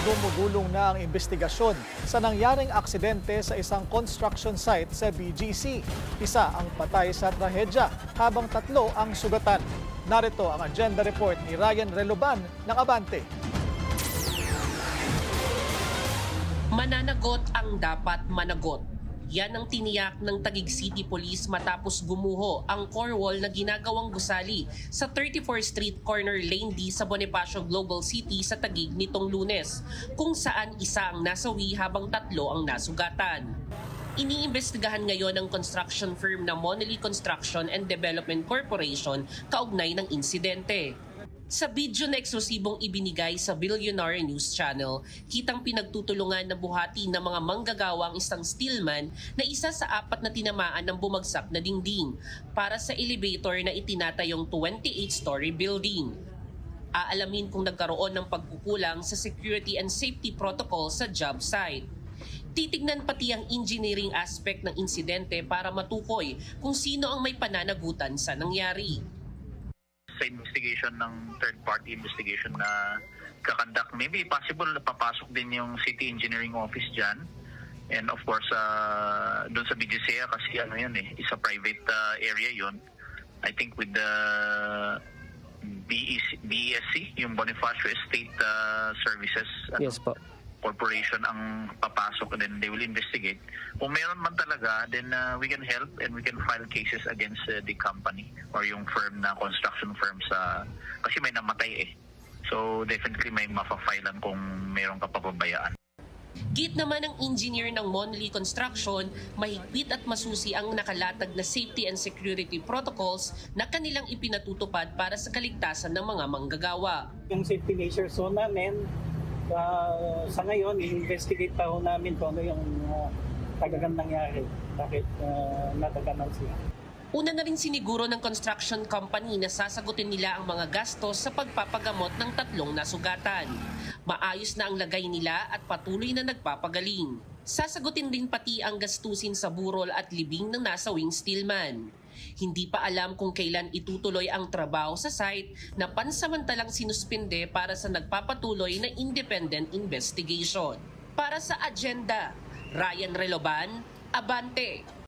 Gumugulong na ang investigasyon sa nangyaring aksidente sa isang construction site sa BGC. Isa ang patay sa trahedya habang 3 ang sugatan. Narito ang agenda report ni Ryan Reloban ng Abante. Mananagot ang dapat managot. Yan ang tiniyak ng Taguig City Police matapos gumuho ang core wall na ginagawang gusali sa 34th Street Corner Lane D sa Bonifacio Global City sa Taguig nitong Lunes, kung saan isa ang nasawi habang 3 ang nasugatan. Iniimbestigahan ngayon ng construction firm na Monelli Construction and Development Corporation kaugnay ng insidente. Sa video na eksklusibong ibinigay sa Billionaire News Channel, kitang pinagtutulungan na buhati ng mga manggagawang isang steelman na isa sa 4 na tinamaan ng bumagsak na dingding para sa elevator na itinatayong 28-story building. Aalamin kung nagkaroon ng pagkukulang sa security and safety protocol sa job site. Titignan pati ang engineering aspect ng insidente para matukoy kung sino ang may pananagutan sa nangyari. Sa investigation ng third-party investigation na kakandak, maybe possible na papasok din yung City Engineering Office dyan. And of course, doon sa BGC kasi ano yan is a private area yon. I think with the BESC, yung Bonifacio Estate Services Yes po. Corporation ang papasok, and then they will investigate. Kung meron man talaga, then we can help and we can file cases against the company or yung firm na construction firm kasi may namatay So definitely may mafa-filean kung meron kapababayaan. Git naman ng engineer ng Monelli Construction, mahigpit at masusi ang nakalatag na safety and security protocols na kanilang ipinatutupad para sa kaligtasan ng mga manggagawa. Yung safety measures namin, sa ngayon, i-investigate pa ho namin kung ano yung talagang nangyari. Bakit nataganan siya. Una na rin siniguro ng construction company na sasagutin nila ang mga gastos sa pagpapagamot ng 3 nasugatan. Maayos na ang lagay nila at patuloy na nagpapagaling. Sasagutin din pati ang gastusin sa burol at libing ng nasawing steelman. Hindi pa alam kung kailan itutuloy ang trabaho sa site na pansamantalang sinuspinde para sa nagpapatuloy na independent investigation. Para sa agenda, Ryan Reloban, Abante.